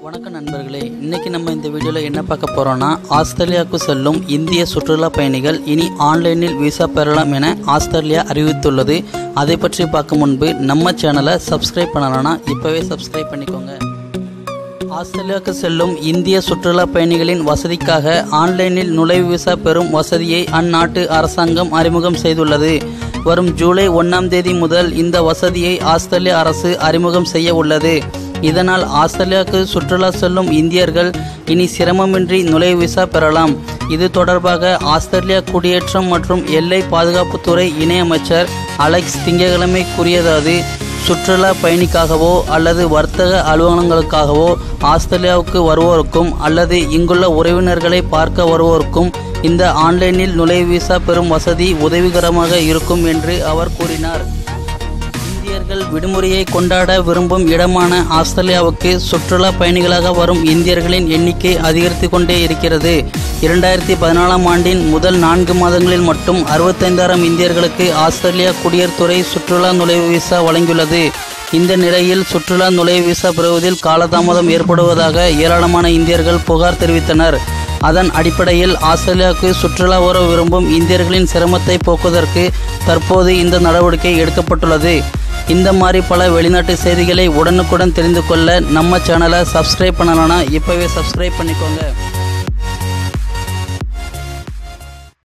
வணக்கம் நண்பர்களே, இன்னைக்கு நம்ம இந்த வீடியோவில் என்ன பார்க்க போறோம்னா, ஆஸ்திரேலியாவுக்கு செல்லும் இந்திய சுற்றுலா பயணிகள் இனி ஆன்லைனில் விசா பெறலாம் என ஆஸ்திரேலியா அறிவித்துள்ளது. அதை பற்றி பார்க்க முன்பு நம்ம சேனலை சப்ஸ்கிரைப் பண்ணலாம்னா இப்போவே சப்ஸ்கிரைப் பண்ணிக்கோங்க. ஆஸ்திரேலியாவுக்கு செல்லும் இந்திய சுற்றுலா பயணிகளின் வசதிக்காக ஆன்லைனில் நுழைவு விசா பெறும் வசதியை அந்நாட்டு அரசாங்கம் அறிமுகம் செய்துள்ளது. வரும் ஜூலை 1ஆம் தேதி முதல் இந்த வசதியை ஆஸ்திரேலிய அரசு அறிமுகம் செய்ய உள்ளது. இதனால் ஆஸ்திரேலியாவுக்கு சுற்றுலா செல்லும் இந்தியர்கள் இனி சிரமமின்றி நுழைவு விசா பெறலாம். இது தொடர்பாக ஆஸ்திரேலியா குடியேற்றம் மற்றும் எல்லை பாதுகாப்புத்துறை இணையமைச்சர் அலெக்ஸ் திங்கட்கிழமை கூறியதாவது, சுற்றுலா பயணிக்காகவோ அல்லது வர்த்தக அலுவலகங்களுக்காகவோ ஆஸ்திரேலியாவுக்கு வருவோருக்கும் அல்லது இங்குள்ள உறவினர்களை பார்க்க வருவோருக்கும் இந்த ஆன்லைனில் நுழைவு விசா பெறும் வசதி உதவிகரமாக இருக்கும் என்று அவர் கூறினார். இந்தியர்கள் விடுமுறையை கொண்டாட விரும்பும் இடமான ஆஸ்திரேலியாவுக்கு சுற்றுலா பயணிகளாக வரும் இந்தியர்களின் எண்ணிக்கை அதிகரித்து கொண்டே இருக்கிறது. 2014ஆம் ஆண்டின் முதல் 4 மாதங்களில் மட்டும் 65,000 இந்தியர்களுக்கு ஆஸ்திரேலியா குடியேற்றத்துறை சுற்றுலா நுழைவு விசா வழங்கியுள்ளது. இந்த நிலையில் சுற்றுலா நுழைவு விசா பெறுவதில் காலதாமதம் ஏற்படுவதாக ஏராளமான இந்தியர்கள் புகார் தெரிவித்தனர். அதன் அடிப்படையில் ஆஸ்திரேலியாவுக்கு சுற்றுலா வர விரும்பும் இந்தியர்களின் சிரமத்தை போக்குவதற்கு தற்போது இந்த நடவடிக்கை எடுக்கப்பட்டுள்ளது. இந்த மாதிரி பல வெளிநாட்டு செய்திகளை உடனுக்குடன் தெரிந்து கொள்ள நம்ம சேனலை சப்ஸ்கிரைப் பண்ணலாம்னா இப்போவே சப்ஸ்கிரைப் பண்ணிக்கோங்க.